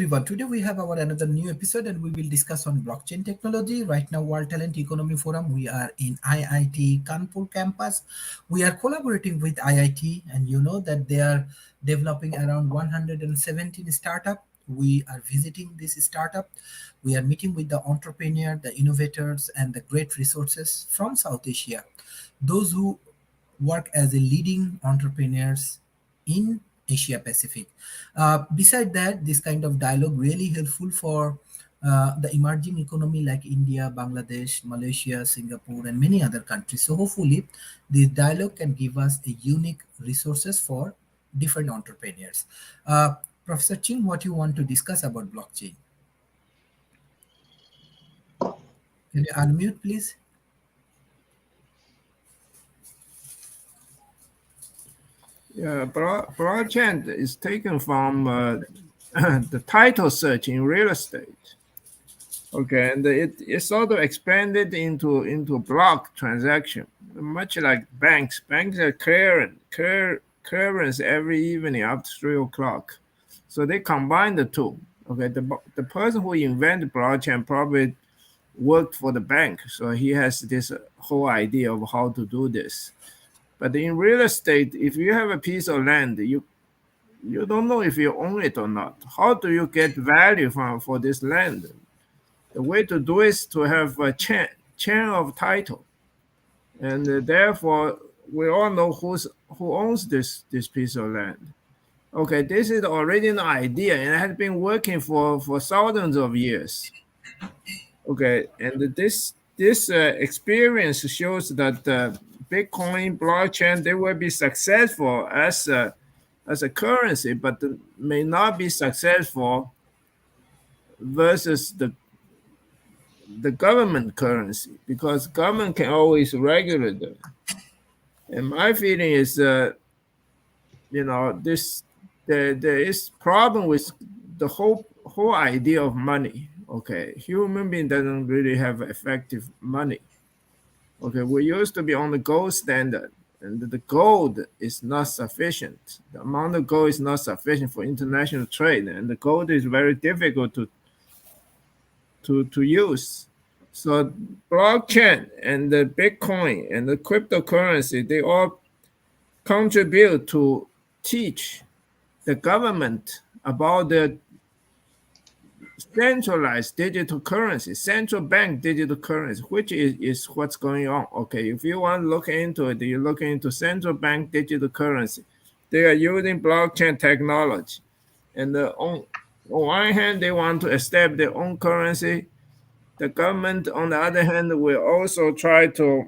everyone. Today we have our another new episode and we will discuss on blockchain technology. Right now, World Talent Economy Forum, we are in IIT Kanpur campus. We are collaborating with IIT and you know that they are developing around 117 startup. We are visiting this startup. We are meeting with the entrepreneur, the innovators and the great resources from South Asia. Those who work as a leading entrepreneurs in Asia Pacific. Beside that, this kind of dialogue really helpful for the emerging economy like India, Bangladesh, Malaysia, Singapore, and many other countries. So hopefully, this dialogue can give us a unique resources for different entrepreneurs. Professor Ching, what you want to discuss about blockchain? Can you unmute, please? Yeah, blockchain is taken from the title search in real estate. Okay, and it's sort of expanded into block transaction, much like banks. Banks are clearance every evening after 3 o'clock. So they combine the two. Okay, the person who invented blockchain probably worked for the bank, so he has this whole idea of how to do this. But in real estate, if you have a piece of land, you don't know if you own it or not. How do you get value for this land? The way to do is to have a chain of title, and therefore we all know who owns this piece of land. Okay, this is the original idea, and it has been working for thousands of years. Okay, and this experience shows that Bitcoin blockchain, they will be successful as a currency, but may not be successful versus the government currency, because government can always regulate them. And my feeling is, this there is problem with the whole idea of money. Okay, human being doesn't really have effective money. Okay, we used to be on the gold standard, and the gold is not sufficient. The amount of gold is not sufficient for international trade, and the gold is very difficult to use. So blockchain and the Bitcoin and the cryptocurrency, they all contribute to teach the government about the centralized digital currency, central bank digital currency, which is what's going on. Okay, if you want to look into it, you're looking into central bank digital currency. They are using blockchain technology. And on one hand, they want to establish their own currency. The government, on the other hand, will also try to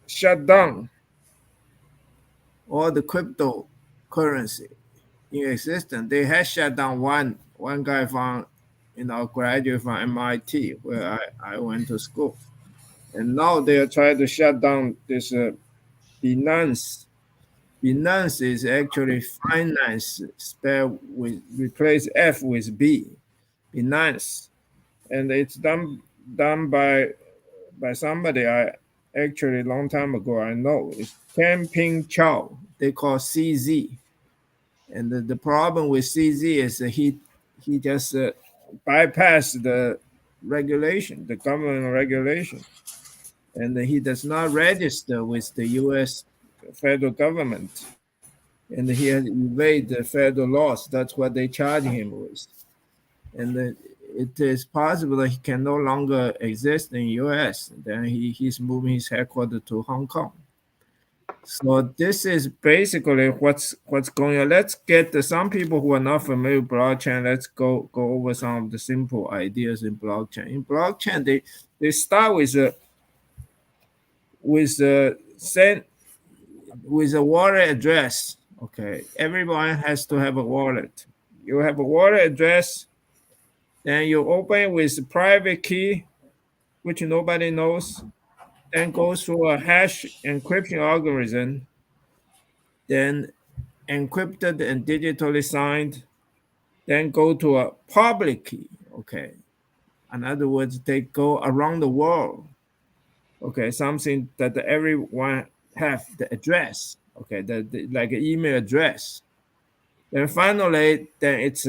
shut down all the cryptocurrency in existence. They had shut down one guy from, graduate from MIT, where I went to school. And now they are trying to shut down this Binance. Binance is actually finance spelled with, replace F with B, Binance. And it's done by somebody I actually a long time ago I know. It's Ping Chow. They call CZ. And the problem with CZ is that he just bypassed the regulation, the government regulation, and he does not register with the U.S. federal government, and he has evaded the federal laws. That's what they charge him with, and it is possible that he can no longer exist in U.S. Then he's moving his headquarters to Hong Kong. So this is basically what's going on. Let's get some people who are not familiar with blockchain. Let's go over some of the simple ideas in blockchain. In blockchain, they start with a wallet address. Okay, everyone has to have a wallet. You have a wallet address, then you open with a private key, which nobody knows. Then go through a hash encryption algorithm, then encrypted and digitally signed, then go to a public key. Okay, in other words, they go around the world. Okay, something that everyone have the address. Okay, like an email address. Then finally, then it's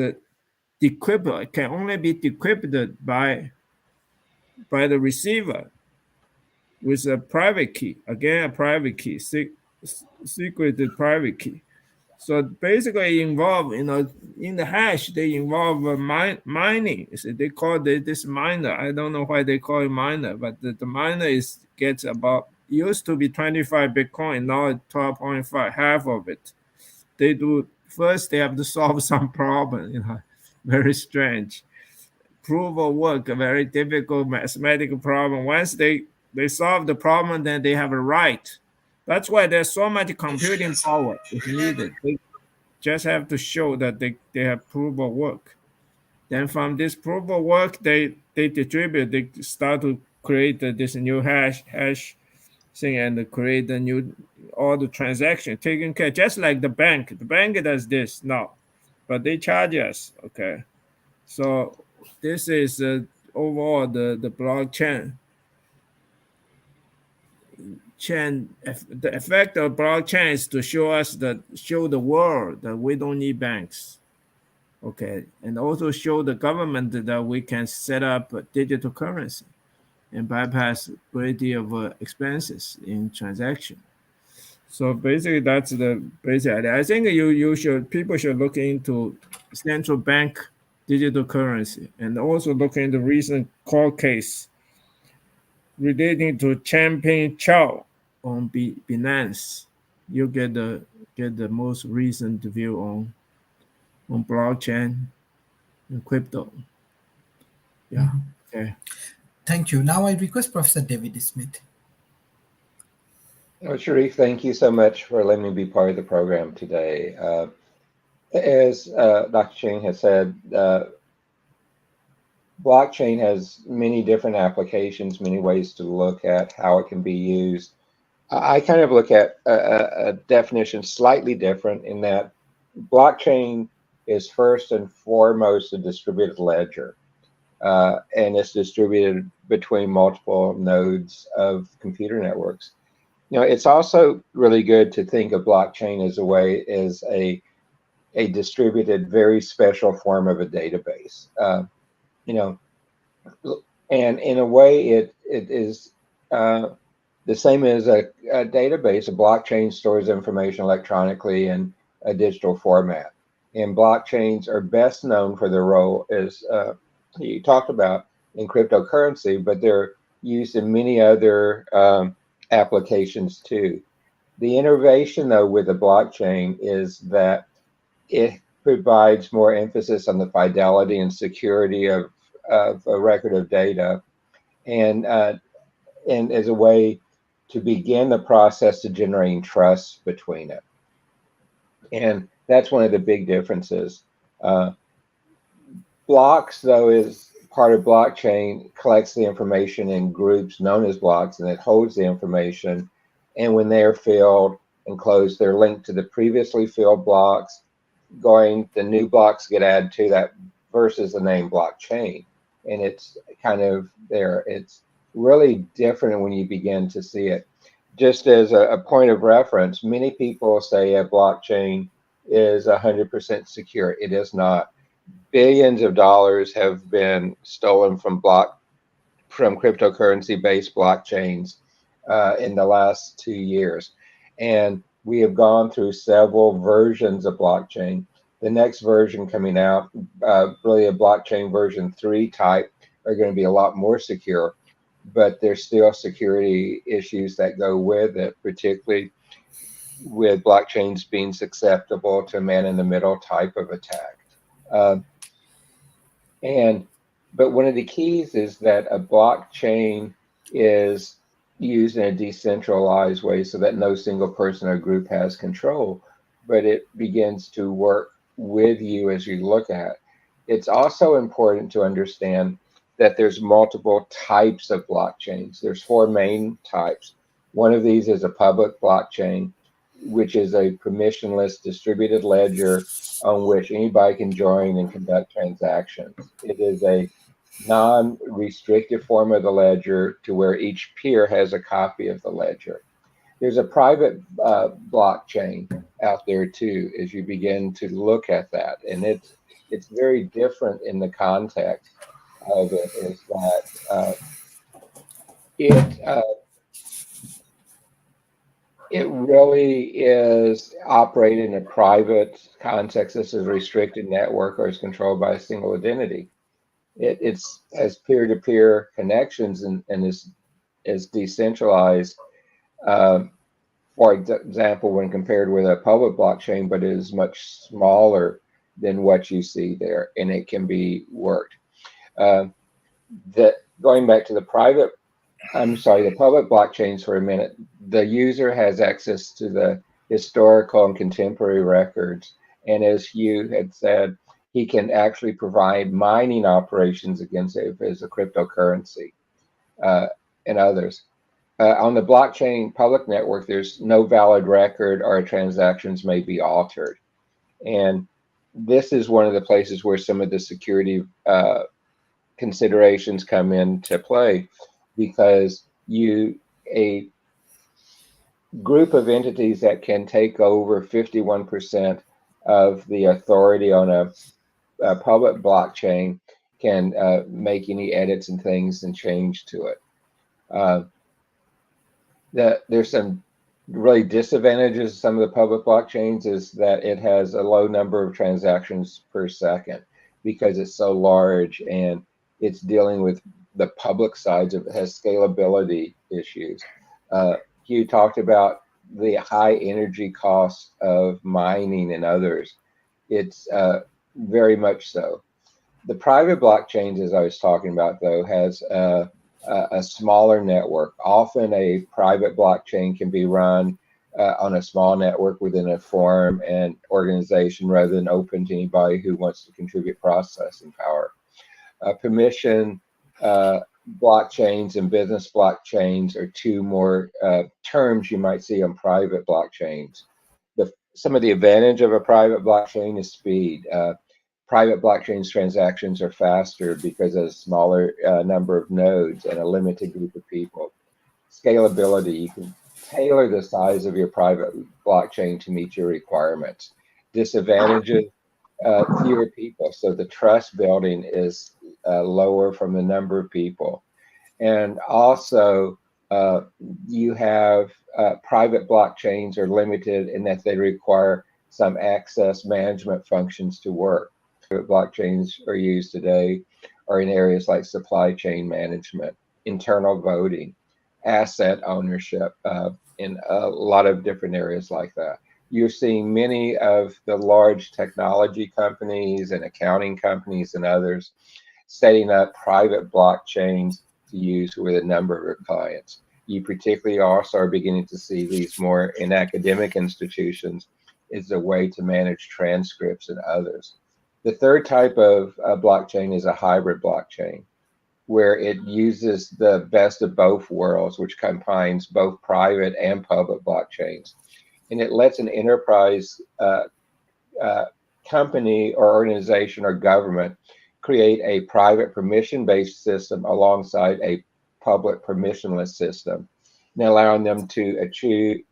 decrypted. It can only be decrypted by the receiver with a private key. Again, a private key, secreted private key. So basically, involve in the hash they involve mining. So they call this miner. I don't know why they call it miner, but the miner gets about used to be 25 Bitcoin, now it's 12.5, half of it. They do first. They have to solve some problem. Very strange. Proof of work, a very difficult mathematical problem. Once they solve the problem, then they have a right. That's why there's so much computing power is needed. They just have to show that they have proof of work. Then from this proof of work, they distribute. They start to create this new hash thing and create the new all the transaction taken care just like the bank. The bank does this now, but they charge us. Okay, so this is overall the blockchain the effect of blockchain is to show the world that we don't need banks. Okay, and also show the government that we can set up a digital currency and bypass a great deal of expenses in transaction. So basically, that's the basic idea. I think people should look into central bank digital currency and also look into recent court case relating to Champagne Chow on Binance. You get the most recent view on blockchain and crypto. Yeah. Mhm. Okay. Thank you. Now I request Professor David Smith. Sharif, thank you so much for letting me be part of the program today. As Dr. Ching has said, blockchain has many different applications, many ways to look at how it can be used. I kind of look at a definition slightly different in that blockchain is first and foremost a distributed ledger, and it's distributed between multiple nodes of computer networks. It's also really good to think of blockchain as a distributed, very special form of a database. And in a way, it is the same as a database. A blockchain stores information electronically in a digital format. And blockchains are best known for their role, as you talked about, in cryptocurrency, but they're used in many other applications too. The innovation, though, with the blockchain is that it provides more emphasis on the fidelity and security of a record of data, and as a way to begin the process of generating trust between it. And that's one of the big differences. Blocks, though, is part of blockchain, collects the information in groups known as blocks, and it holds the information. And when they are filled and closed, they're linked to the previously filled blocks. The new blocks get added to that versus the name blockchain. And it's kind of there. It's really different when you begin to see it. Just as a point of reference, many people say a blockchain is 100% secure. It is not. Billions of dollars have been stolen from cryptocurrency-based blockchains in the last 2 years. And we have gone through several versions of blockchain. The next version coming out, really a blockchain version 3 type, are going to be a lot more secure, but there's still security issues that go with it, particularly with blockchains being susceptible to man-in-the-middle type of attack. But one of the keys is that a blockchain is used in a decentralized way so that no single person or group has control, but it begins to work with you as you look at it. It's also important to understand that there's multiple types of blockchains. There's 4 main types. One of these is a public blockchain, which is a permissionless distributed ledger on which anybody can join and conduct transactions. It is a non-restrictive form of the ledger to where each peer has a copy of the ledger. There's a private blockchain out there too, as you begin to look at that. And it's very different in the context of it. Is that it it really is operated in a private context. This is a restricted network or is controlled by a single identity. It's has peer-to-peer connections and is decentralized. Um, for example, when compared with a public blockchain, but it is much smaller than what you see there, and it can be worked. Uh, Going back to the public blockchains for a minute, the user has access to the historical and contemporary records. And as you had said, he can actually provide mining operations against it if it's a cryptocurrency uh, and others. On the blockchain public network, there's no valid record or transactions may be altered. And this is one of the places where some of the security considerations come into play, because a group of entities that can take over 51% of the authority on a public blockchain can make any edits and things and change to it. There's some really disadvantages of some of the public blockchains, is that it has a low number of transactions per second because it's so large, and it's dealing with the public sides of it. Has scalability issues. You talked about the high energy cost of mining and others. It's very much so. The private blockchains, as I was talking about, though, has a smaller network. Often a private blockchain can be run on a small network within a firm and organization rather than open to anybody who wants to contribute processing power. Permission blockchains and business blockchains are two more terms you might see on private blockchains. Some of the advantage of a private blockchain is speed. Private blockchains transactions are faster because of a smaller number of nodes and a limited group of people. Scalability, you can tailor the size of your private blockchain to meet your requirements. Disadvantages, fewer people, so the trust building is lower from the number of people. And also, you have private blockchains are limited in that they require some access management functions to work. Blockchains are used today are in areas like supply chain management, internal voting, asset ownership, in a lot of different areas like that. You're seeing many of the large technology companies and accounting companies and others setting up private blockchains to use with a number of their clients. You particularly also are beginning to see these more in academic institutions as a way to manage transcripts and others. The third type of blockchain is a hybrid blockchain, where it uses the best of both worlds, which combines both private and public blockchains. And it lets an enterprise company or organization or government create a private permission-based system alongside a public permissionless system, and allowing them to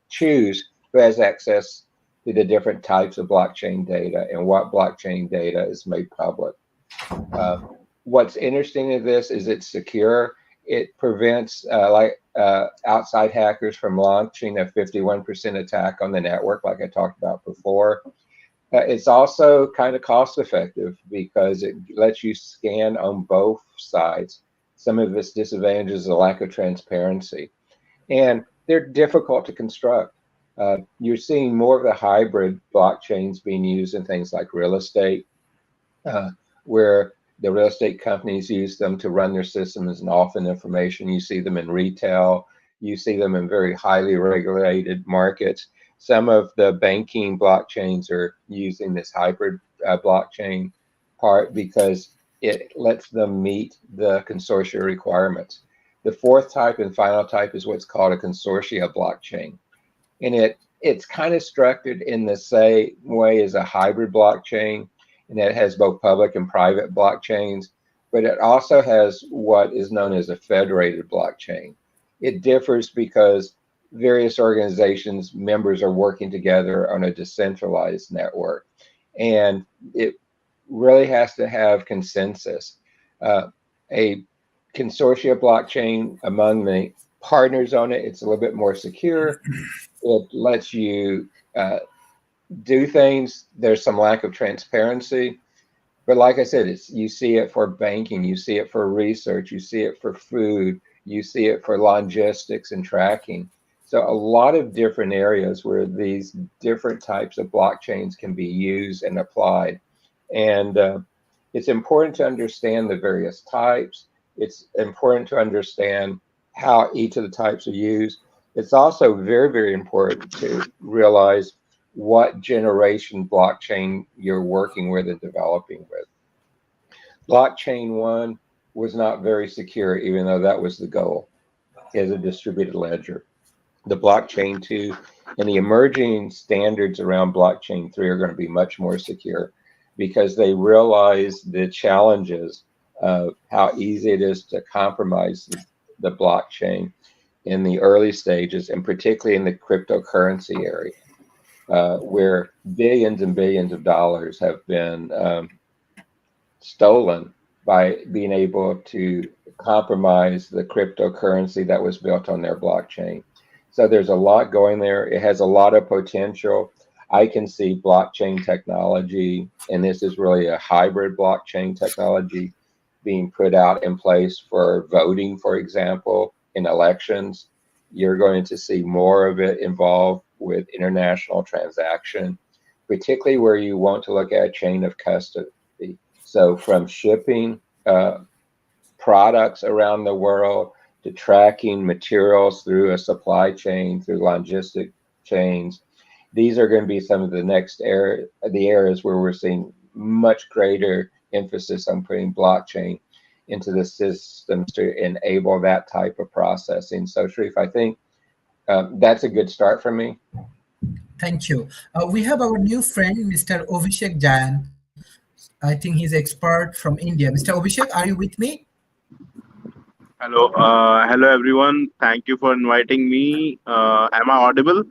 choose who has access to the different types of blockchain data and what blockchain data is made public. What's interesting in this is it's secure. It prevents outside hackers from launching a 51% attack on the network, like I talked about before. It's also kind of cost effective because it lets you scan on both sides. Some of its disadvantages is a lack of transparency, and they're difficult to construct. You're seeing more of the hybrid blockchains being used in things like real estate, where the real estate companies use them to run their systems and often information. You see them in retail. You see them in very highly regulated markets. Some of the banking blockchains are using this hybrid blockchain part because it lets them meet the consortia requirements. The fourth type and final type is what's called a consortia blockchain. And it's kind of structured in the same way as a hybrid blockchain, and it has both public and private blockchains, but it also has what is known as a federated blockchain. It differs because various organizations, members are working together on a decentralized network, and it really has to have consensus. A consortia blockchain among the partners on it, it's a little bit more secure. It lets you do things. There's some lack of transparency. But like I said, it's you see it for banking, you see it for research, you see it for food, you see it for logistics and tracking. So a lot of different areas where these different types of blockchains can be used and applied. And it's important to understand the various types. It's important to understand how each of the types are used. It's also very, very important to realize what generation blockchain you're working with and developing with. Blockchain one was not very secure, even though that was the goal as a distributed ledger. The blockchain two and the emerging standards around blockchain three are going to be much more secure because they realize the challenges of how easy it is to compromise the blockchain in the early stages, and particularly in the cryptocurrency area, where billions and billions of dollars have been stolen by being able to compromise the cryptocurrency that was built on their blockchain. So there's a lot going there. It has a lot of potential. I can see blockchain technology, and this is really a hybrid blockchain technology being put out in place for voting, for example, in elections. You're going to see more of it involved with international transaction, particularly where you want to look at a chain of custody. So from shipping products around the world to tracking materials through a supply chain, through logistic chains, these are going to be some of the next the areas where we're seeing much greater emphasis on putting blockchain into the systems to enable that type of processing. So Sharif, I think that's a good start for me. Thank you. We have our new friend, Mr. Abhishek Jain. I think he's expert from India. Mr. Abhishek, are you with me? Hello everyone. Thank you for inviting me. Am I audible?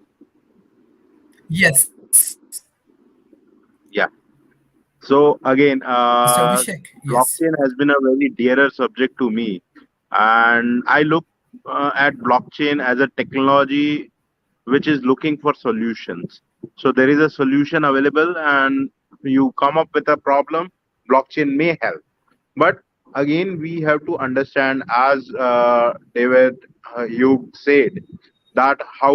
Yes. Yeah. So again, Mr. Abhishek, yes. blockchain has been a very dearer subject to me, and I look at blockchain as a technology which is looking for solutions. So there is a solution available, and you come up with a problem. Blockchain may help. But again, we have to understand, as David, you said, that how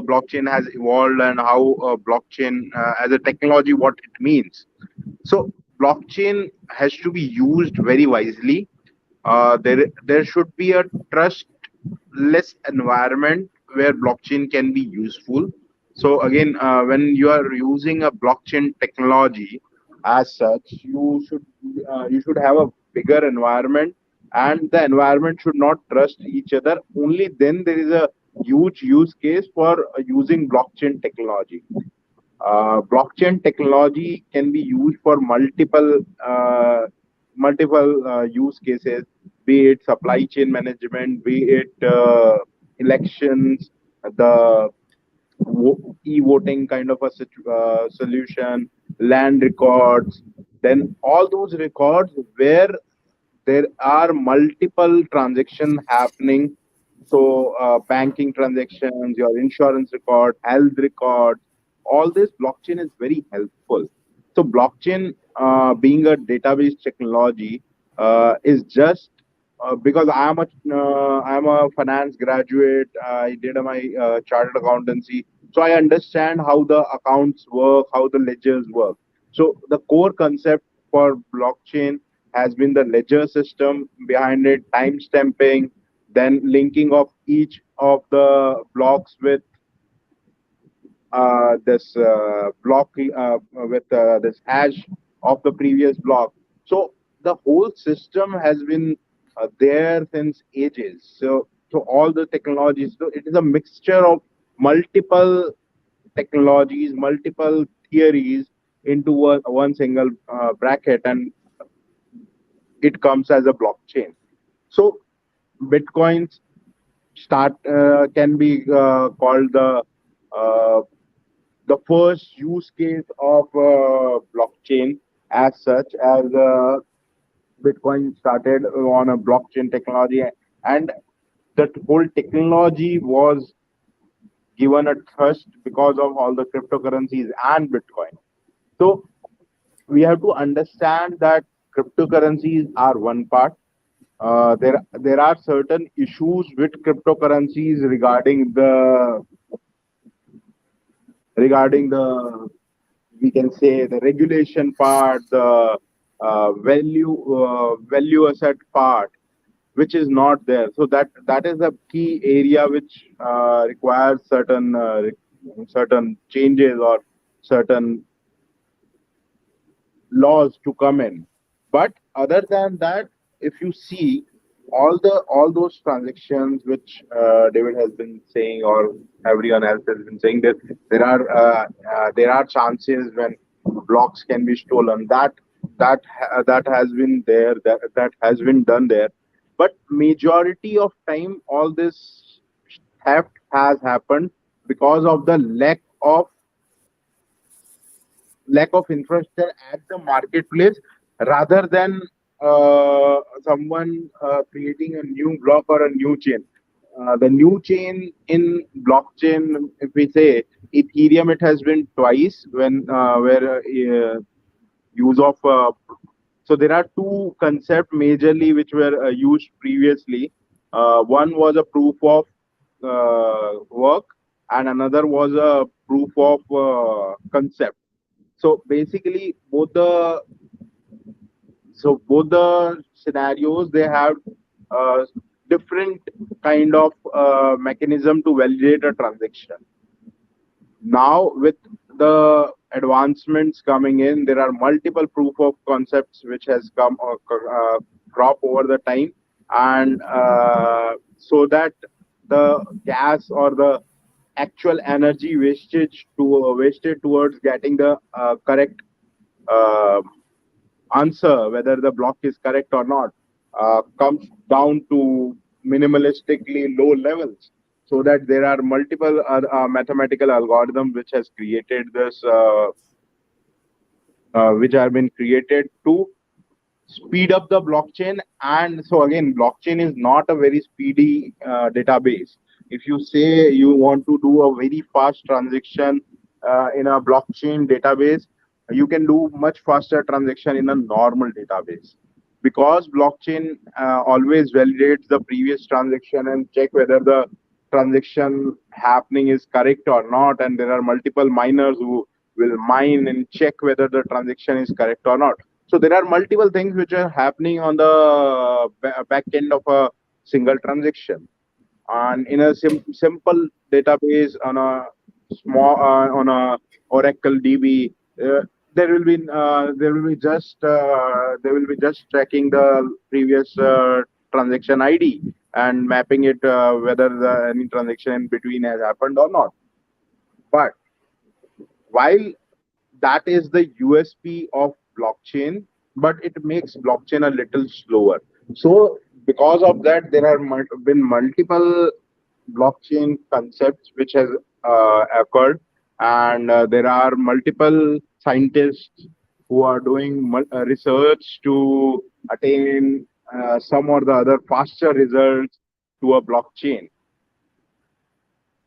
blockchain has evolved and how blockchain as a technology, what it means. So blockchain has to be used very wisely. There should be a trustless environment where blockchain can be useful. So again, when you are using a blockchain technology, as such, you should have a bigger environment, and the environment should not trust each other. Only then there is a huge use case for using blockchain technology. Blockchain technology can be used for multiple use cases, be it supply chain management, be it elections, the e-voting kind of a solution, land records, then all those records where there are multiple transactions happening. So banking transactions, your insurance record, health record, all this blockchain is very helpful. So blockchain, being a database technology, is just because I'm a finance graduate. I did my chartered accountancy, so I understand how the accounts work, how the ledgers work. So the core concept for blockchain has been the ledger system behind it, time stamping, then linking of each of the blocks with this block with this hash of the previous block. So the whole system has been there since ages. So all the technologies. So it is a mixture of multiple technologies, multiple theories into one single bracket, and it comes as a blockchain. So bitcoins start can be called uh, the first use case of blockchain. as such as Bitcoin started on a blockchain technology, and that whole technology was given a thrust because of all the cryptocurrencies and Bitcoin. So we have to understand that cryptocurrencies are one part. There are certain issues with cryptocurrencies regarding the we can say the regulation part, the value asset part, which is not there. So that is a key area which requires certain changes or certain laws to come in. But other than that, if you see all those transactions which David has been saying, or everyone else has been saying, that there are chances when blocks can be stolen. That has been there. That has been done there. But majority of time, all this theft has happened because of the lack of infrastructure at the marketplace, rather than someone creating a new block or a new chain. The new chain in blockchain, if we say Ethereum, it has been twice when where use of so there are two concepts majorly which were used previously. One was a proof of work, and another was a proof of concept. So basically, both the scenarios, they have uh, different kind of mechanism to validate a transaction. Now, with the advancements coming in, there are multiple proof of concepts which has come crop over the time, and so that the gas or the actual energy wasted towards getting the correct uh, answer, whether the block is correct or not, comes down to minimalistically low levels, so that there are multiple mathematical algorithms which have been created to speed up the blockchain. And so again, blockchain is not a very speedy database. If you say you want to do a very fast transaction in a blockchain database, you can do much faster transaction in a normal database, because blockchain always validates the previous transaction and check whether the transaction happening is correct or not, and there are multiple miners who will mine and check whether the transaction is correct or not. So there are multiple things which are happening on the back end of a single transaction. And in a simple database on a small on a Oracle DB, there will be just tracking the previous transaction ID and mapping it whether any transaction in between has happened or not. But while that is the USP of blockchain, but it makes blockchain a little slower. So because of that, there are been multiple blockchain concepts which has occurred, and there are multiple scientists who are doing research to attain some or the other faster results to a blockchain.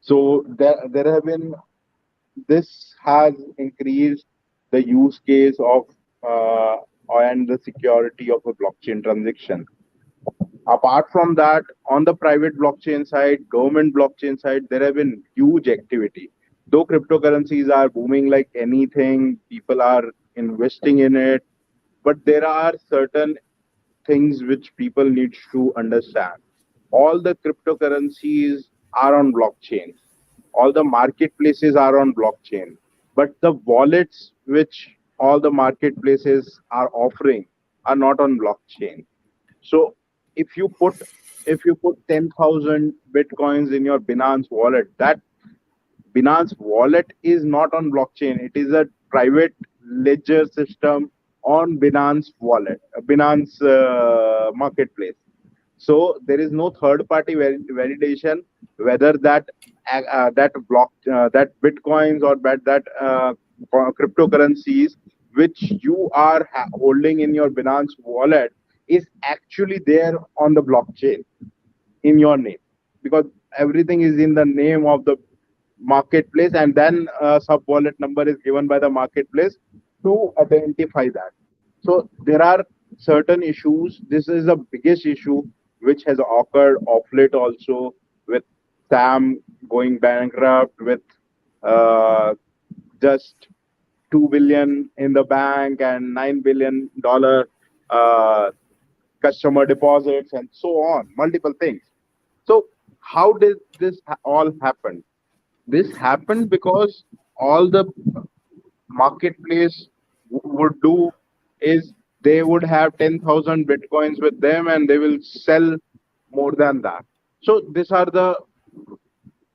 So there have been this has increased the use case of uh, and the security of a blockchain transaction. Apart from that, on the private blockchain side, government blockchain side, there have been huge activity. Though cryptocurrencies are booming like anything, people are investing in it, but there are certain things which people need to understand. All the cryptocurrencies are on blockchain. All the marketplaces are on blockchain. But the wallets which all the marketplaces are offering are not on blockchain. So if you put if you put 10,000 bitcoins in your Binance wallet, that Binance wallet is not on blockchain. It is a private ledger system on Binance wallet, Binance marketplace. So there is no third party validation whether that bitcoins or that cryptocurrencies which you are holding in your Binance wallet is actually there on the blockchain in your name, because everything is in the name of the marketplace, and then a sub wallet number is given by the marketplace to identify that. So there are certain issues. This is the biggest issue which has occurred of late also, with Sam going bankrupt, with uh, just 2 billion in the bank and $9 billion uh, customer deposits and so on, multiple things. So how did this all happen? This happened because all the marketplace would do is they would have 10,000 bitcoins with them and they will sell more than that. So these are the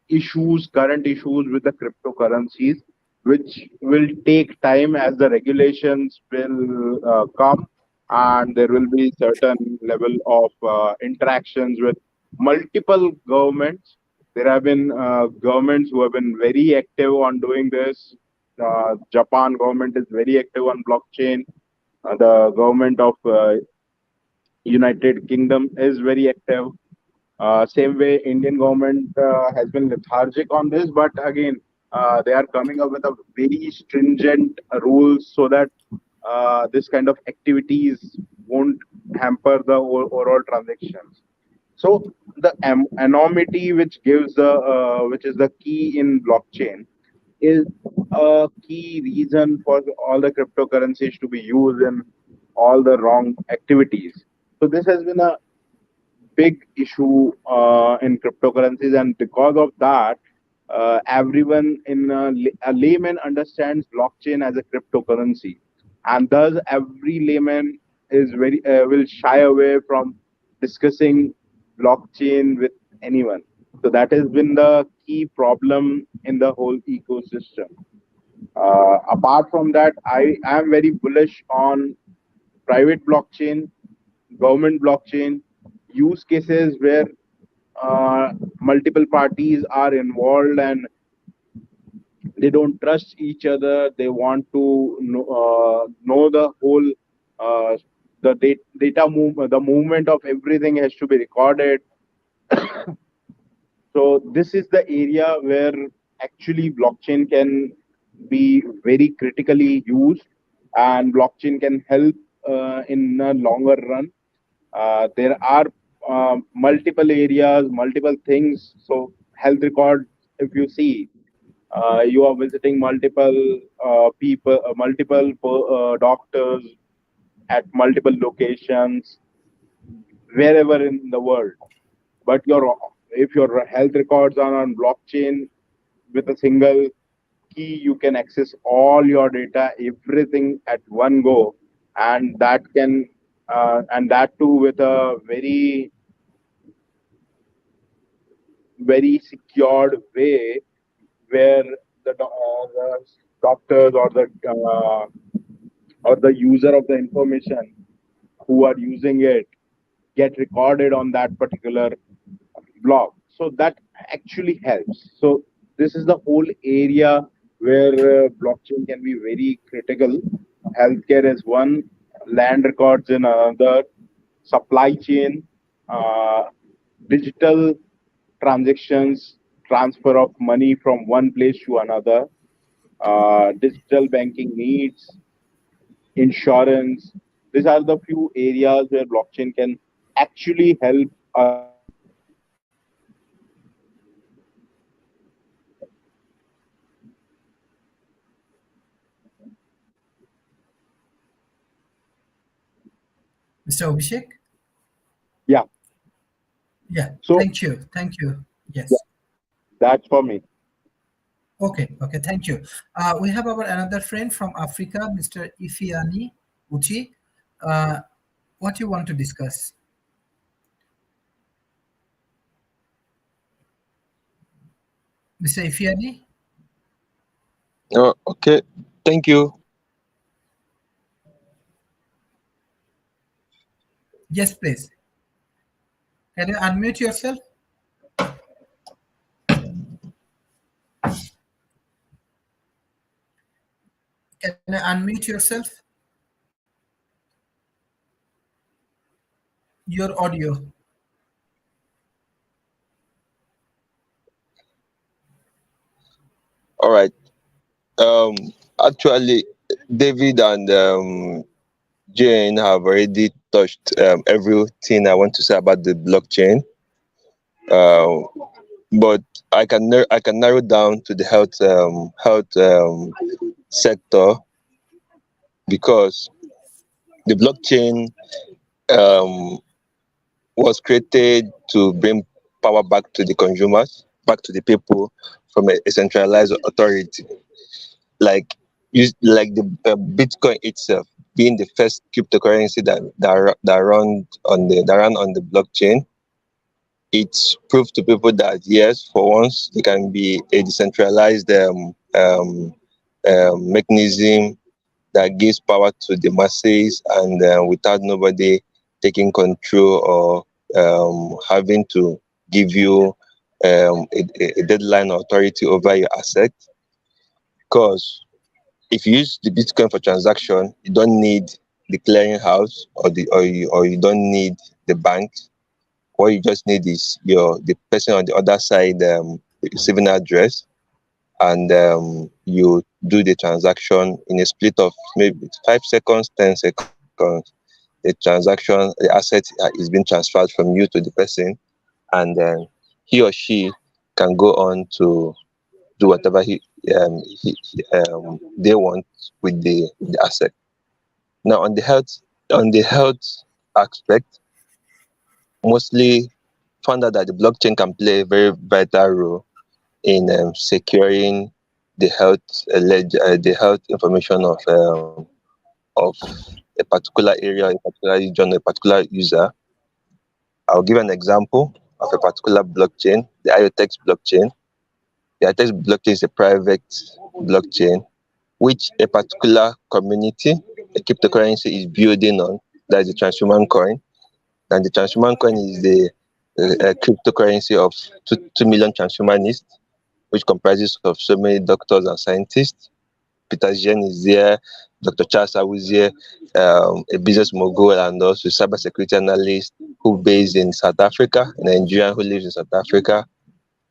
issues, current issues with the cryptocurrencies, which will take time as the regulations will come, and there will be certain level of interactions with multiple governments. There have been governments who have been very active on doing this. Japan government is very active on blockchain. The government of United Kingdom is very active. Same way, Indian government has been lethargic on this, but again, they are coming up with a very stringent rules so that this kind of activities won't hamper the overall transactions. So the anonymity, which gives the which is the key in blockchain, is a key reason for all the cryptocurrencies to be used in all the wrong activities. So this has been a big issue in cryptocurrencies, and because of that, everyone in a layman understands blockchain as a cryptocurrency, and thus every layman is very will shy away from discussing blockchain with anyone. So that has been the key problem in the whole ecosystem. Apart from that, I am very bullish on private blockchain, government blockchain, use cases where multiple parties are involved and they don't trust each other. They want to know the whole data move, the movement of everything has to be recorded. So this is the area where actually blockchain can be very critically used, and blockchain can help in a longer run. There are multiple areas, multiple things. So health record, if you see, you are visiting multiple people, multiple doctors at multiple locations, wherever in the world. But your if your health records are on blockchain, with a single key, you can access all your data, everything at one go, and that too with a very secured way, where the doctors or the user of the information who are using it get recorded on that particular blog. So that actually helps. So this is the whole area where blockchain can be very critical. Healthcare is one, land records in another, supply chain, uh, digital transactions, transfer of money from one place to another, digital banking needs, insurance. These are the few areas where blockchain can actually help us Mr. Abhishek? Yeah. Yeah, So thank you. Thank you. yeah, Yes. that's for me. Okay, thank you. We have our another friend from Africa, Mr. Ifiani Uchi. Uh, what you want to discuss? Mr. Ifiani? Okay, thank you. Yes, please. Can you unmute yourself? Can I unmute yourself? Your audio. All right. Um, Actually, David and Jane have already touched everything I want to say about the blockchain. Uh, but I can narrow down to the health sector, because the blockchain um, was created to bring power back to the consumers, back to the people, from a centralized authority. Like like the Bitcoin itself being the first cryptocurrency that ran on the blockchain. It's proved to people that yes, for once, there can be a decentralized mechanism that gives power to the masses, and without nobody taking control or having to give you a deadline or authority over your asset. Because if you use the Bitcoin for transaction, you don't need the clearinghouse, or you don't need the bank. What you just need is the person on the other side receiving address, and you do the transaction in a split of maybe 5 seconds, 10 seconds. The asset is being transferred from you to the person, and then he or she can go on to do whatever they want with the asset. Now, on the health aspect, mostly found out that the blockchain can play a very vital role in securing the health information of a particular area, a particular region, a particular user. I'll give an example of a particular blockchain, the IOTEX blockchain. The IOTEX blockchain is a private blockchain which a particular community, a cryptocurrency, is building on. That is the transhuman coin. And the transhuman coin is the cryptocurrency of 2 million transhumanists, which comprises of so many doctors and scientists. Peter Jen is there, Dr. Charles Awu is there, a business mogul and also cybersecurity analyst who based in South Africa, a Nigerian who lives in South Africa,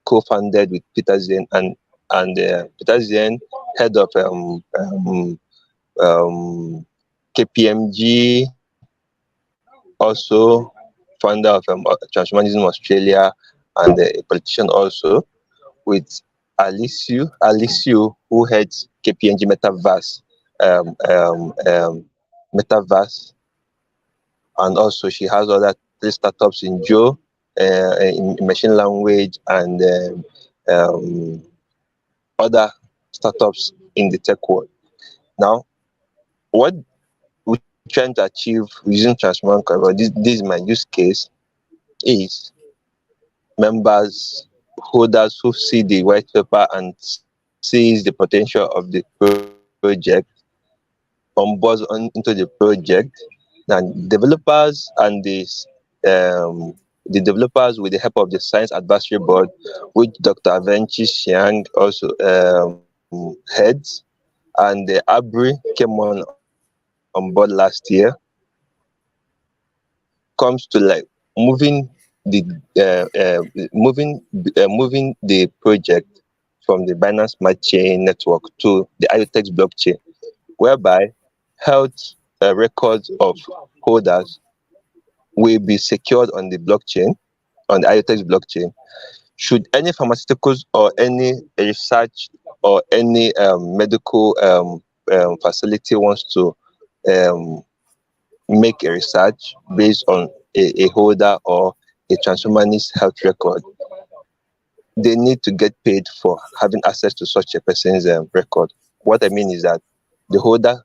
co-founded with Peter Zen, and Peter Zen, head of KPMG, also founder of Transhumanism Australia, and a politician also, with Alicio, who heads KPMG Metaverse, and also she has other 3 startups in in machine language, and other startups in the tech world. Now, what we're trying to achieve using Transhuman Coin, or this is my use case, is members, holders who see the white paper and sees the potential of the project, onboard into the project. And developers and the developers, with the help of the Science Advisory Board, which Dr. Avenchi Xiang also heads, and the ABRI came on board last year, comes to like moving moving the project from the Binance Smart Chain network to the IOTEX blockchain, whereby health records of holders will be secured on the blockchain, on the IOTEX blockchain. Should any pharmaceuticals or any research or any medical facility wants to um, make a research based on a holder or a transhumanist health record, they need to get paid for having access to such a person's record. What I mean is that the holder,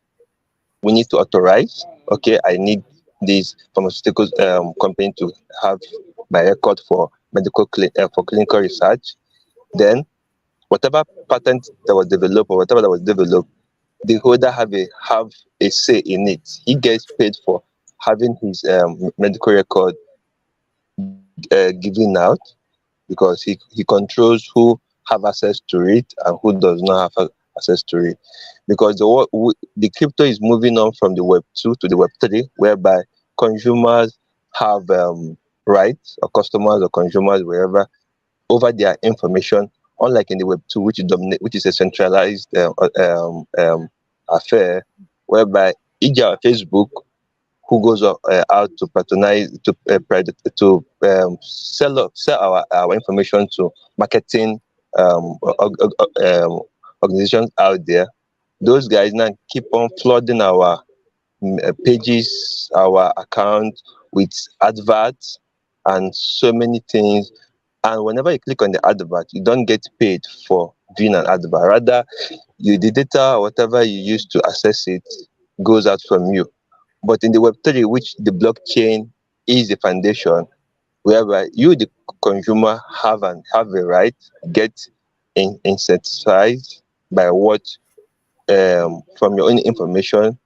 we need to authorize, okay, I need this pharmaceutical company to have my record for for clinical research. Then whatever patent that was developed or whatever that was developed, the holder have a say in it. He gets paid for having his medical record given out, because he controls who have access to it and who does not have access to it, because the crypto is moving on from the Web 2 to the Web 3, whereby consumers have rights, or customers or consumers, wherever, over their information, unlike in the Web 2, which is a centralized affair, whereby each Facebook, who goes out to patronize, sell our information to marketing organizations out there. Those guys now keep on flooding our pages, our account, with adverts and so many things. And whenever you click on the advert, you don't get paid for viewing an advert. Rather, the data or whatever you use to access it goes out from you. But in the Web3, which the blockchain is the foundation, whereby you, the consumer, have a right, get incentivized by what, from your own information,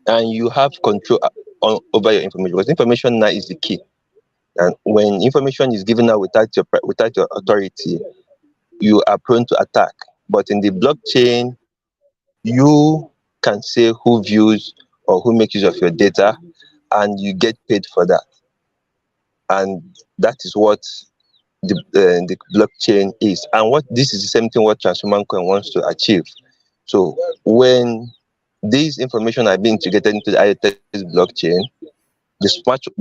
and you have control over your information, because information now is the key. And when information is given out without your authority, you are prone to attack. But in the blockchain, you can say who views or who makes use of your data, and you get paid for that. And that is what the blockchain is. And what this is the same thing what Transhuman Coin wants to achieve. So when these information are being integrated into the IoT blockchain, the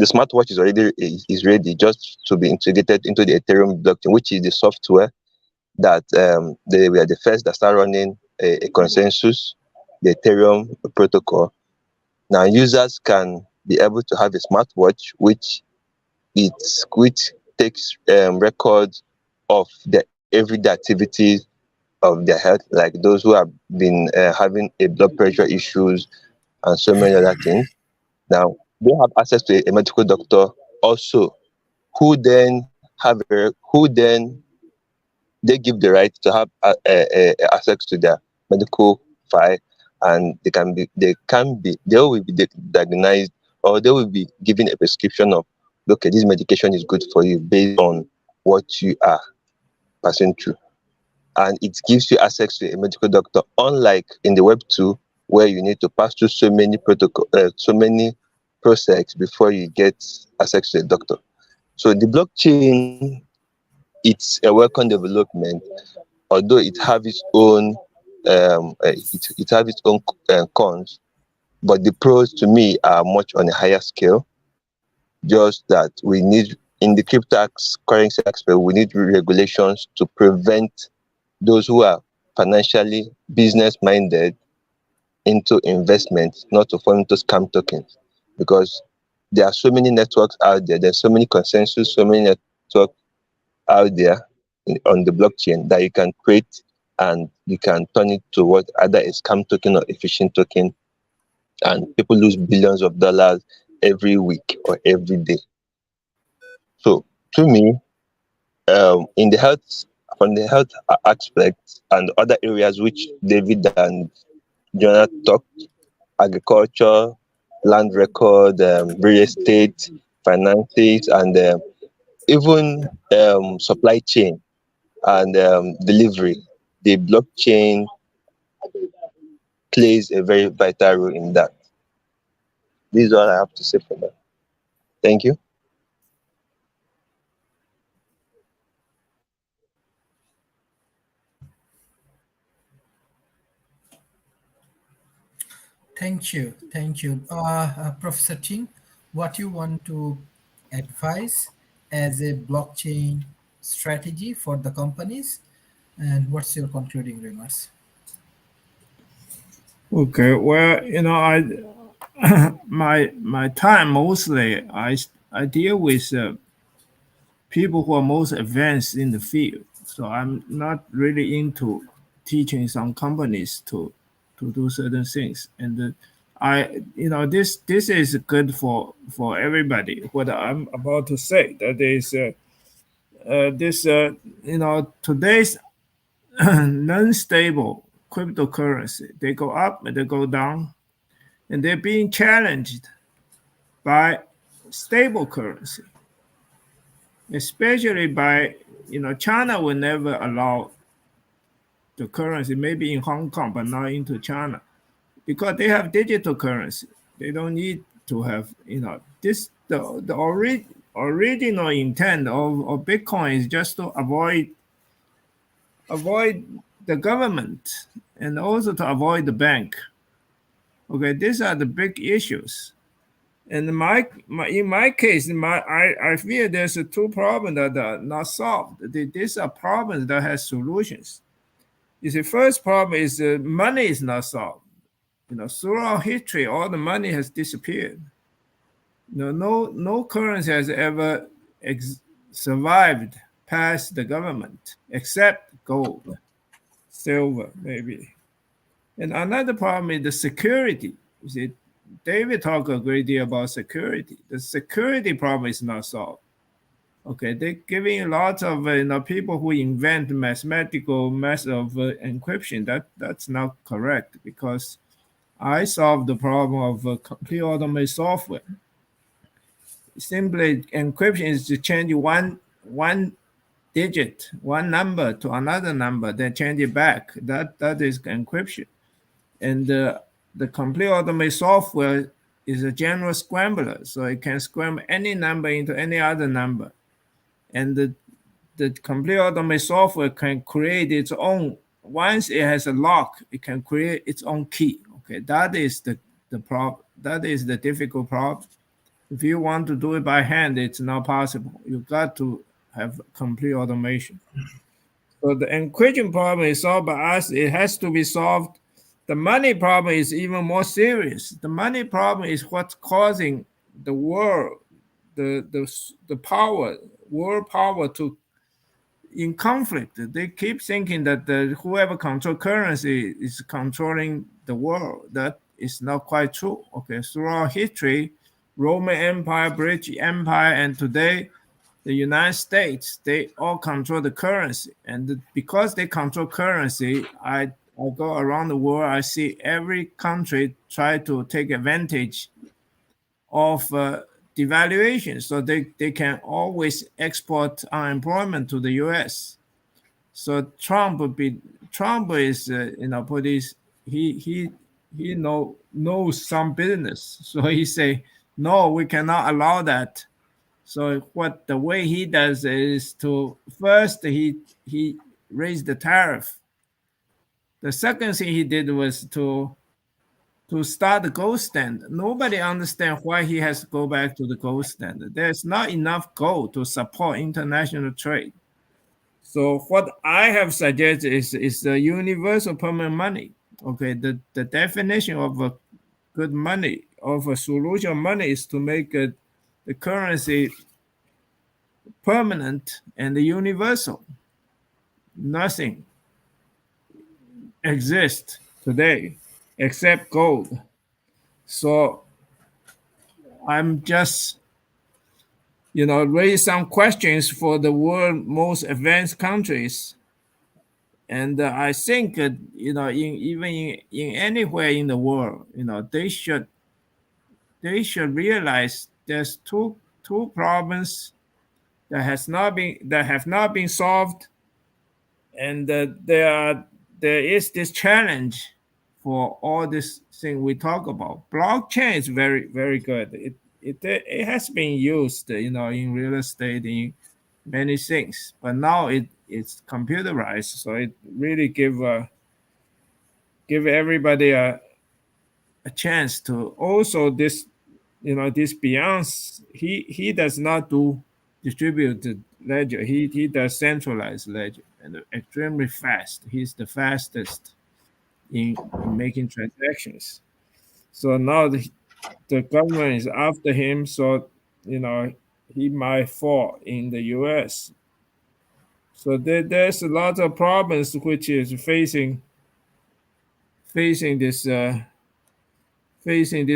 smartwatch is ready just to be integrated into the Ethereum blockchain, which is the software that they were the first that started running a consensus, the Ethereum protocol. Now users can be able to have a smartwatch which takes records of the everyday activities of their health, like those who have been having a blood pressure issues and so many other things. Now they have access to a medical doctor also, who then they give the right to have access to their medical file, and they will be diagnosed, or they will be given a prescription of, okay, this medication is good for you based on what you are passing through. And it gives you access to a medical doctor, unlike in the Web 2, where you need to pass through so many process before you get access to a doctor. So the blockchain, it's a welcome development, although it have its own cons, but the pros to me are much on a higher scale. Just that we need, in the currency aspect, we need regulations to prevent those who are financially business minded into investment not to fall into scam tokens, because there are so many networks out there, there's so many consensus, so many networks out there on the blockchain that you can create, and you can turn it to what either a scam token or a phishing token, and people lose billions of dollars every week or every day. So to me, in the health on the health aspect and other areas which David and Jonah talked, agriculture, land record, real estate, finances, and even supply chain and delivery, the blockchain plays a very vital role in that. This is all I have to say for now. Thank you. Thank you, Professor Ting. What you want to advise as a blockchain strategy for the companies, and what's your concluding remarks? Okay, well, I my time mostly I deal with people who are most advanced in the field. So I'm not really into teaching some companies to do certain things. And this is good for everybody. What I'm about to say, that is this today's non-stable cryptocurrency, they go up and they go down, and they're being challenged by stable currency, especially by China will never allow the currency, maybe in Hong Kong, but not into China, because they have digital currency. They don't need to have, this the original intent of Bitcoin is just to avoid the government and also to avoid the bank. Okay, these are the big issues. And in my case, I feel there's two problems that are not solved. These are problems that have solutions. You see, first problem is money is not solved. Throughout history, all the money has disappeared. No currency has ever survived past the government, except gold, silver, maybe. And another problem is the security. You see, David talked a great deal about security. The security problem is not solved. Okay, they're giving lots of people who invent mathematical method of encryption. That's not correct, because I solved the problem of complete automated software. Simply, encryption is to change one digit, one number to another number, then change it back. That is encryption. And the complete automated software is a general scrambler, so it can scramble any number into any other number. And the complete automated software can create its own. Once it has a lock, it can create its own key. Okay, that is the problem. That is the difficult problem. If you want to do it by hand, it's not possible. You got to have complete automation. So the encryption problem is solved by us. It has to be solved. The money problem is even more serious. The money problem is what's causing the world, the power, world power to in conflict. They keep thinking that whoever controls currency is controlling the world. That is not quite true. Okay, throughout history, Roman Empire, British Empire, and today the United States, they all control the currency. And because they control currency, I go around the world, I see every country try to take advantage of devaluation, so they can always export unemployment to the U.S. So Trump is police. He knows some business, so he say no, we cannot allow that. So the way he does is to first he raised the tariff. The second thing he did was to start the gold standard. Nobody understands why he has to go back to the gold standard. There's not enough gold to support international trade. So what I have suggested is the universal permanent money. Okay, the definition of a good money, of a solution money, is to make the currency permanent and universal. Nothing exists today except gold. So I'm just, raise some questions for the world most advanced countries. And I think, even in anywhere in the world, they should realize there's two problems that have not been solved, and there is this challenge for all this thing we talk about. Blockchain is very, very good. It has been used, in real estate, in many things, but now it's computerized, so it really give everybody a chance to also this, this beyond. He does not do distributed ledger. He does centralized ledger, and extremely fast. He's the fastest in making transactions. So now the government is after him, so he might fall in the US. So there's a lot of problems which is facing this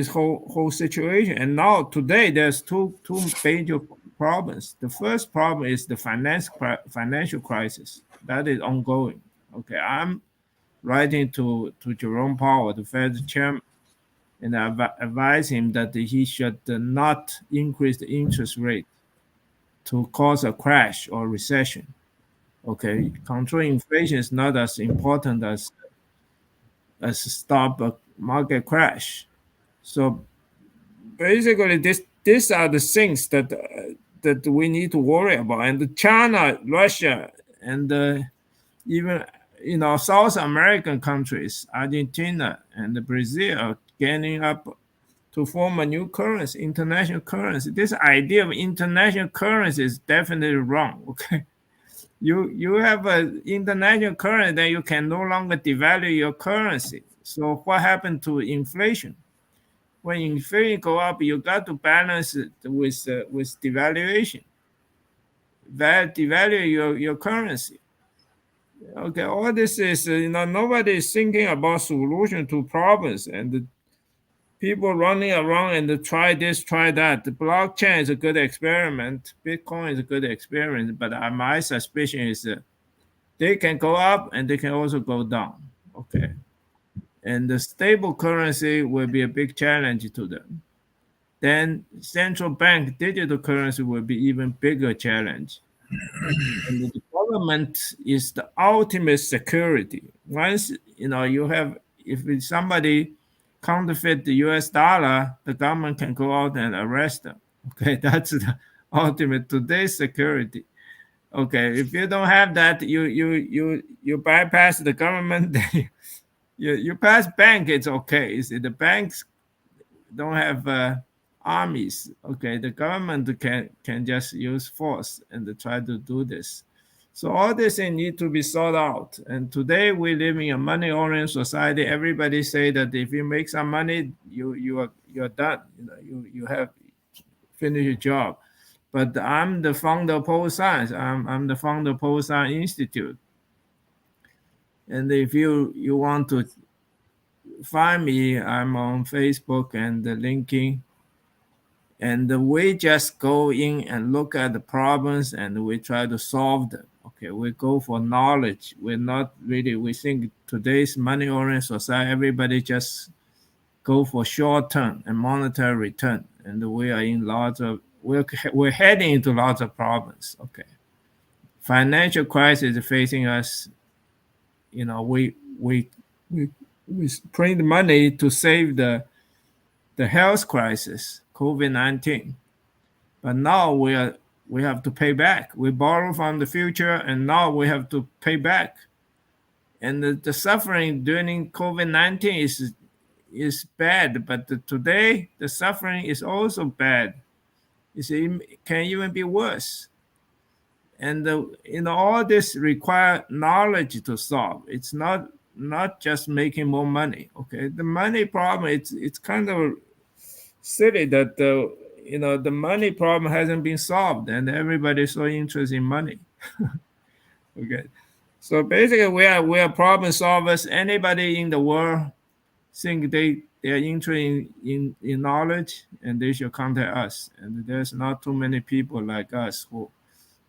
whole situation. And now today there's two major problems. The first problem is the financial crisis that is ongoing. Okay, I'm writing to Jerome Powell, the Fed chairman, and I advise him that he should not increase the interest rate to cause a crash or recession. Okay, control inflation is not as important as stop a market crash. So basically, these are the things that we need to worry about. And China, Russia, and even South American countries, Argentina and Brazil, are getting up to form a new currency, international currency. This idea of international currency is definitely wrong. Okay, you have an international currency, then you can no longer devalue your currency. So what happened to inflation? When inflation go up, you got to balance it with devaluation. Devalue your currency. Okay, all this is nobody is thinking about solution to problems, and the people running around and try this, try that. The blockchain is a good experiment. Bitcoin is a good experiment, but my suspicion is they can go up and they can also go down. Okay, and the stable currency will be a big challenge to them. Then central bank digital currency will be even bigger challenge. And the government is the ultimate security. Once you have, if somebody counterfeit the US dollar, the government can go out and arrest them. Okay, that's the ultimate today's security. Okay, if you don't have that, you bypass the government. You pass bank, it's okay. You see, the banks don't have armies. Okay, the government can just use force and try to do this. So all this things need to be sought out. And today we live in a money-oriented society. Everybody say that if you make some money, you're done. You have finished your job. But I'm the founder of Pole Science. I'm the founder of Pole Science Institute. And if you want to find me, I'm on Facebook and LinkedIn. And we just go in and look at the problems and we try to solve them. Okay, we go for knowledge. We're not really, we think today's money-oriented society, everybody just go for short-term and monetary return. And we are in we're heading into lots of problems. Okay. Financial crisis is facing us. We print money to save the health crisis, COVID-19. But now we have to pay back. We borrow from the future, and now we have to pay back. And the suffering during COVID-19 is bad, but today the suffering is also bad. It can even be worse. And all this require knowledge to solve. It's not just making more money. Okay, the money problem, it's kind of silly that the money problem hasn't been solved, and everybody's so interested in money. Okay, so basically we are problem solvers. Anybody in the world think they are interested in knowledge, and they should contact us. And there's not too many people like us who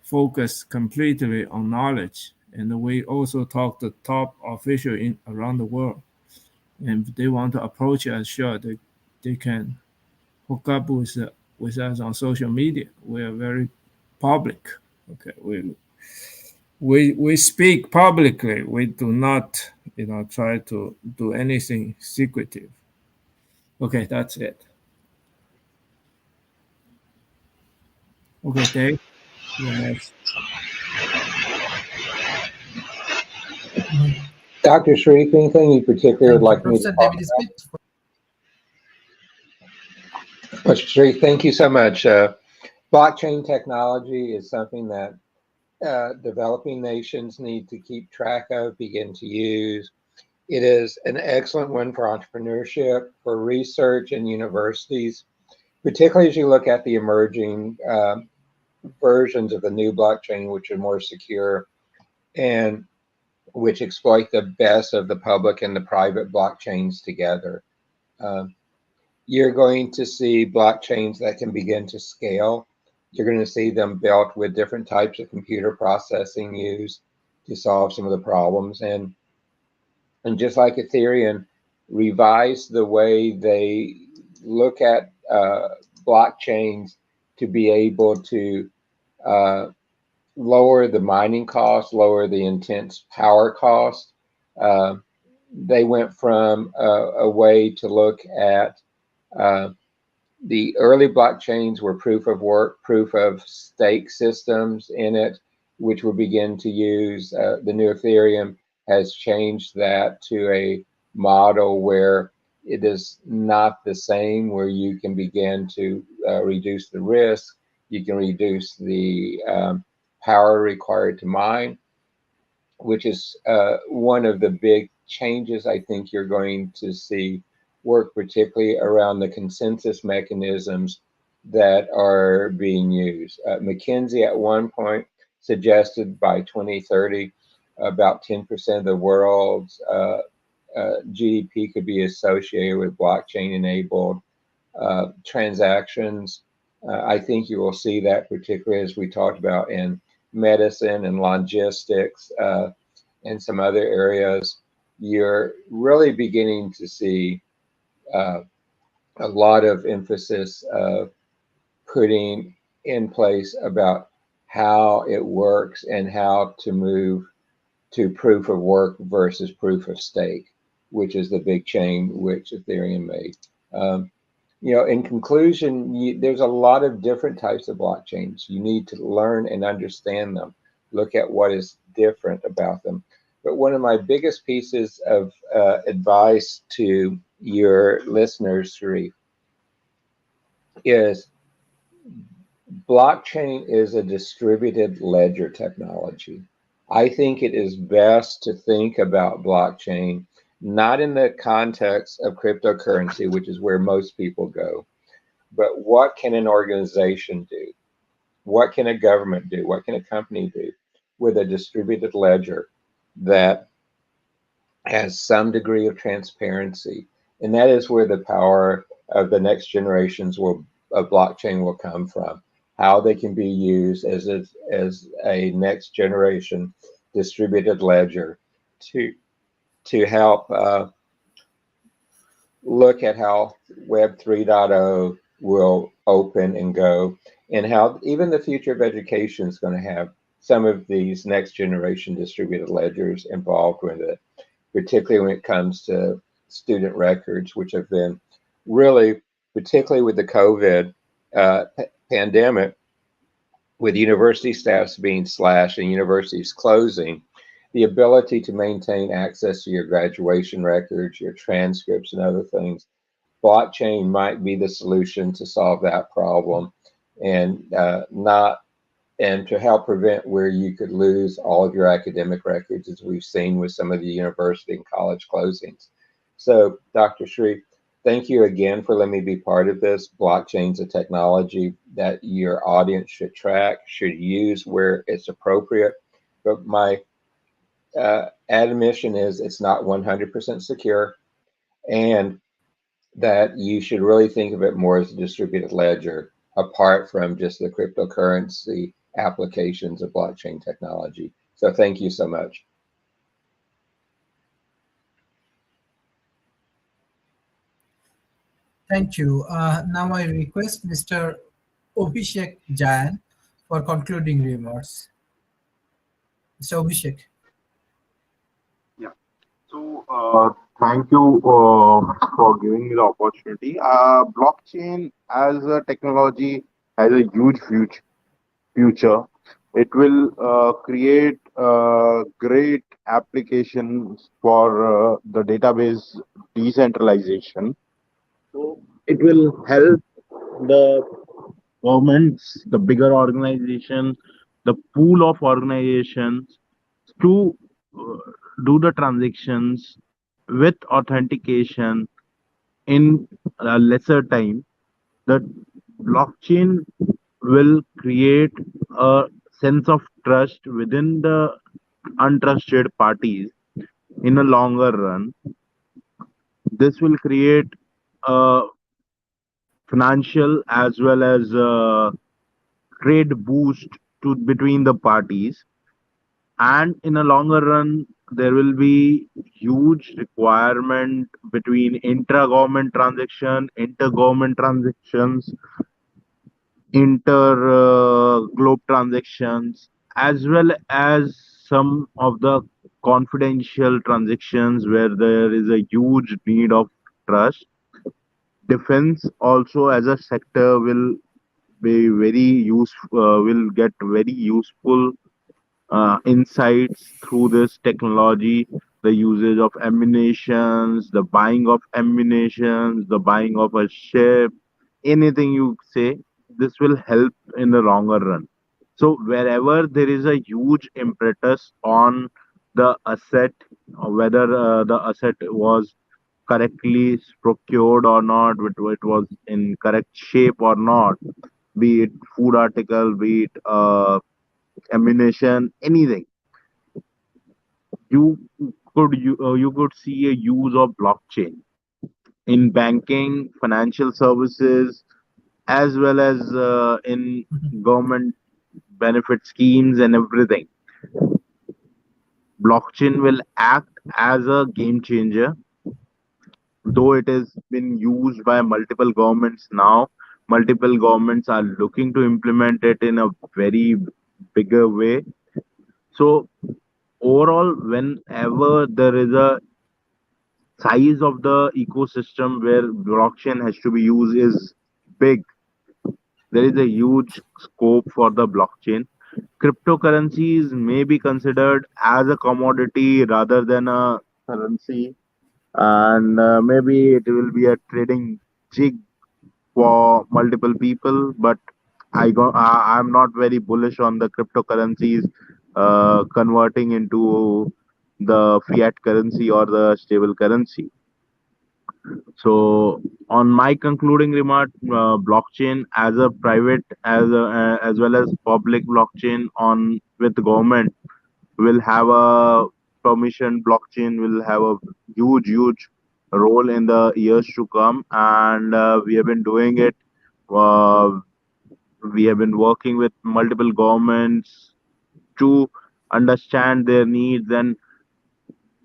focus completely on knowledge. And we also talk to top officials around the world. And if they want to approach us, sure, they can hook up with us on social media. We are very public. Okay, we speak publicly. We do not, try to do anything secretive. Okay, that's it. Okay, Dave, you're next. Dr. Sharif, anything you particularly would like me to Professor talk David about? Smith. Mr. Sharif, thank you so much. Blockchain technology is something that developing nations need to keep track of, begin to use. It is an excellent one for entrepreneurship, for research and universities, particularly as you look at the emerging versions of the new blockchain, which are more secure and which exploit the best of the public and the private blockchains together. You're going to see blockchains that can begin to scale. You're going to see them built with different types of computer processing used to solve some of the problems. And just like Ethereum revised the way they look at blockchains to be able to lower the mining cost, lower the intense power cost. Uh, they went from a way to look at uh, the early blockchains were proof of work, proof of stake systems in it, which will begin to use the new Ethereum has changed that to a model where it is not the same, where you can begin to reduce the risk, you can reduce the power required to mine, which is one of the big changes I think you're going to see work, particularly around the consensus mechanisms that are being used. McKinsey at one point suggested by 2030, about 10% of the world's GDP could be associated with blockchain enabled transactions. I think you will see that, particularly as we talked about in medicine and logistics and some other areas. You're really beginning to see uh, a lot of emphasis putting in place about how it works and how to move to proof of work versus proof of stake, which is the big change which Ethereum made. Um, in conclusion, there's a lot of different types of blockchains. You need to learn and understand them, look at what is different about them. But one of my biggest pieces of advice to your listeners, Sharif, is blockchain is a distributed ledger technology. I think it is best to think about blockchain not in the context of cryptocurrency, which is where most people go, but what can an organization do? What can a government do? What can a company do with a distributed ledger that has some degree of transparency? And that is where the power of the next generations of blockchain will come from. How they can be used as a next generation distributed ledger to help look at how Web 3.0 will open and go, and how even the future of education is going to have some of these next generation distributed ledgers involved with it, particularly when it comes to student records, which have been really, particularly with the COVID pandemic, with university staffs being slashed and universities closing, the ability to maintain access to your graduation records, your transcripts, and other things, blockchain might be the solution to solve that problem, and not and to help prevent where you could lose all of your academic records, as we've seen with some of the university and college closings. So, Dr. Sharif, thank you again for letting me be part of this. Blockchain's a technology that your audience should track, should use where it's appropriate. But my admission is it's not 100% secure, and that you should really think of it more as a distributed ledger, apart from just the cryptocurrency applications of blockchain technology. So thank you so much. Thank you. Now I request Mr. Abhishek Jain for concluding remarks. Mr. Abhishek. Yeah. So, thank you for giving me the opportunity. Blockchain as a technology has a huge future. It will create great applications for the database decentralization. So it will help the governments, the bigger organizations, the pool of organizations to uh, do the transactions with authentication in a lesser time. The blockchain will create a sense of trust within the untrusted parties in a longer run. This will create a financial as well as a trade boost to between the parties, and in a longer run there will be huge requirement between intra-government transaction, inter-government transactions, inter globe transactions, as well as some of the confidential transactions where there is a huge need of trust. Defense also as a sector will be very useful, will get very useful insights through this technology, the usage of ammunitions, the buying of ammunitions, the buying of a ship, anything you say, this will help in the longer run. So wherever there is a huge impetus on the asset, whether the asset was correctly procured or not, it was in correct shape or not, be it food article, be it ammunition, anything, you could see a use of blockchain in banking, financial services, as well as in government benefit schemes and everything. Blockchain will act as a game changer, though it has been used by multiple governments now. Multiple governments are looking to implement it in a very bigger way. So overall, whenever there is a size of the ecosystem where blockchain has to be used is big, there is a huge scope for the blockchain. Cryptocurrencies may be considered as a commodity rather than a currency, and maybe it will be a trading jig for multiple people. But I'm not very bullish on the cryptocurrencies converting into the fiat currency or the stable currency. So, on my concluding remark, blockchain as a private as well as public blockchain on with government will have a permission. Blockchain will have a huge role in the years to come, and we have been doing it. Uh, we have been working with multiple governments to understand their needs, and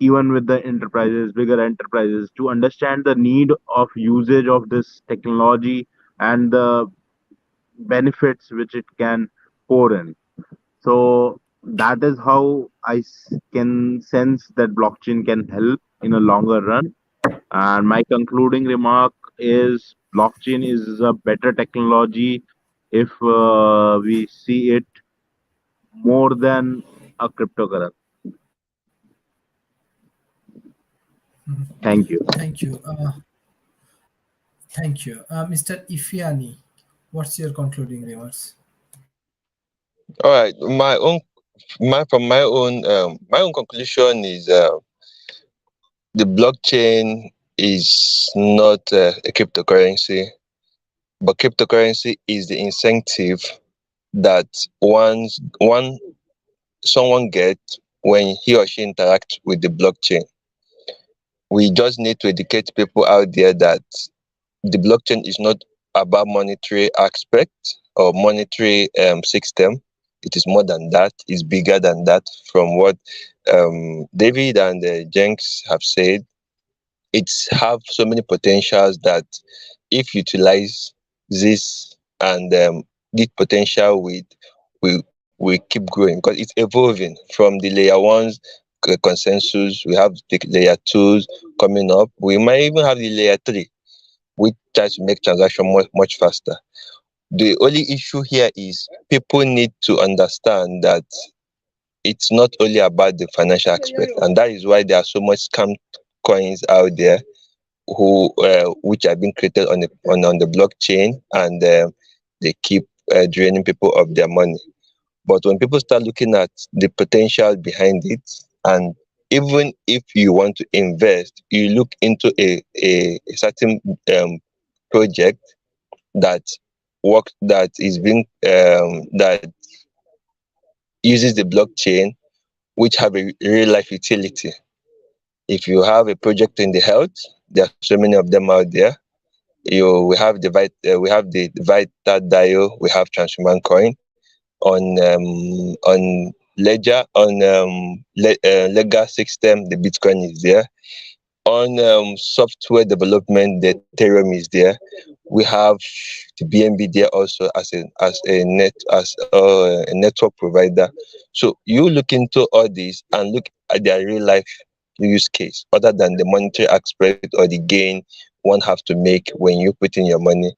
even with the enterprises, bigger enterprises, to understand the need of usage of this technology and the benefits which it can pour in. So that is how can sense that blockchain can help in a longer run. And my concluding remark is blockchain is a better technology if we see it more than a cryptocurrency. Thank you. Thank you. Thank you. Mr. Ifiani, what's your concluding remarks? All right, my own conclusion is the blockchain is not a cryptocurrency, but cryptocurrency is the incentive that one someone gets when he or she interacts with the blockchain. We just need to educate people out there that the blockchain is not about monetary aspect or monetary system. It is more than that. It's bigger than that. From what David and Jenks have said, it's have so many potentials that if utilized this and this potential will keep growing because it's evolving from the layer ones consensus. We have the layer twos coming up. We might even have the layer three, which tries to make transaction much faster. The only issue here is people need to understand that it's not only about the financial aspect, and that is why there are so much scam coins out there who which have been created on the blockchain, and they keep draining people of their money. But when people start looking at the potential behind it, and even if you want to invest, you look into a certain project that that is being that uses the blockchain, which have a real life utility. If you have a project in the health, there are so many of them out there. We have the Vital Dio, we have Transhuman Coin on Ledger, on Ledger system. The Bitcoin is there. On software development, the Ethereum is there. We have the BNB there also as a network provider. So you look into all these and look at their real life use case, other than the monetary aspect or the gain one have to make when you put in your money.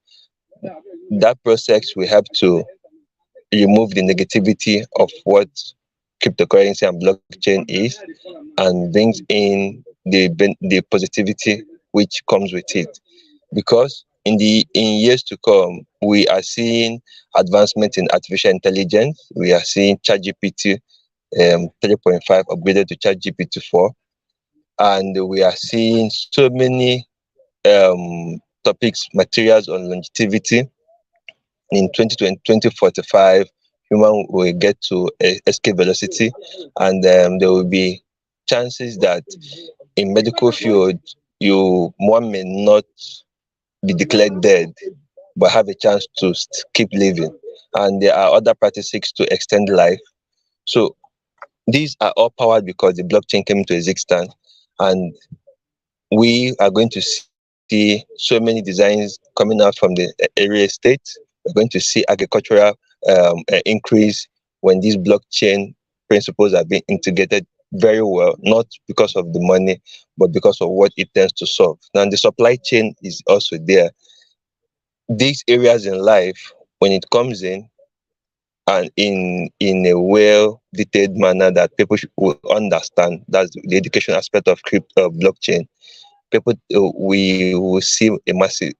That process will help to remove the negativity of what cryptocurrency and blockchain is, and brings in the positivity which comes with it. Because in years to come, we are seeing advancement in artificial intelligence. We are seeing ChatGPT 3.5 upgraded to ChatGPT 4, and we are seeing so many topics, materials on longevity. In 2020, 2045, human will get to escape velocity, and there will be chances that in medical field, one may not be declared dead, but have a chance to keep living. And there are other practices to extend life. So these are all powered because the blockchain came into existence, and we are going to see so many designs coming out from the area estate. We're going to see agricultural increase when these blockchain principles are being integrated very well, not because of the money, but because of what it tends to solve. Now, the supply chain is also there. These areas in life, when it comes in, and in a well detailed manner that people will understand, that's the education aspect of crypto blockchain, people we will see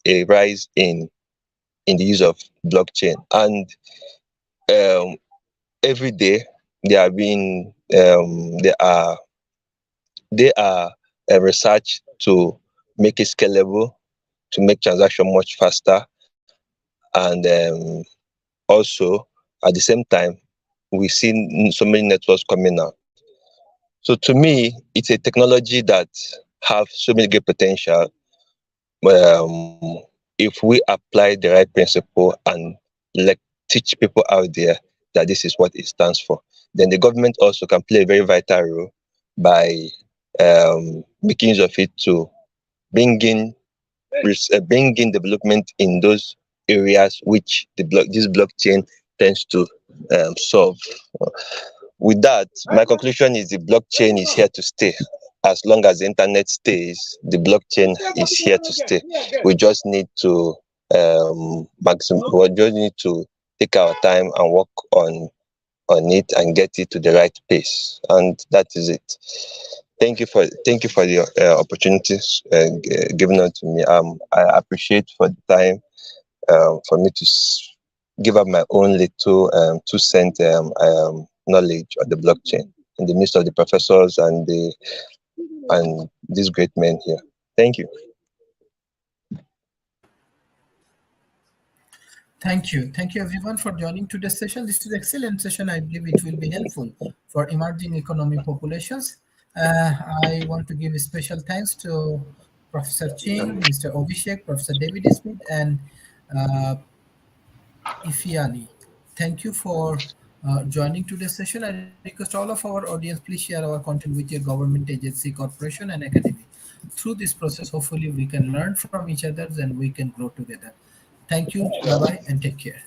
a rise in the use of blockchain. And um, every day there are being there are research to make it scalable, to make transaction much faster, and also at the same time we see so many networks coming out. So to me, it's a technology that have so many great potential, if we apply the right principle and like teach people out there that this is what it stands for, then the government also can play a very vital role by making use of it to bring in bring in development in those areas which this blockchain tends to solve. With that, my conclusion is the blockchain is here to stay. As long as the internet stays, the blockchain is here to stay. We just need to we just need to take our time and work on it and get it to the right pace. And that is it. Thank you for the opportunities given out to me. I appreciate for the time for me to give up my own little 2 cent knowledge of the blockchain in the midst of the professors and these great men here. Thank you. Thank you everyone for joining today's session. This is an excellent session. I believe it will be helpful for emerging economy populations. I want to give a special thanks to Professor Ching, Mr. Abhishek, Professor David Smith, and uh, Ifiani. Thank you for joining today's session. I request all of our audience, please share our content with your government agency, corporation, and academy. Through this process, hopefully, we can learn from each other and we can grow together. Thank you. Bye bye and take care.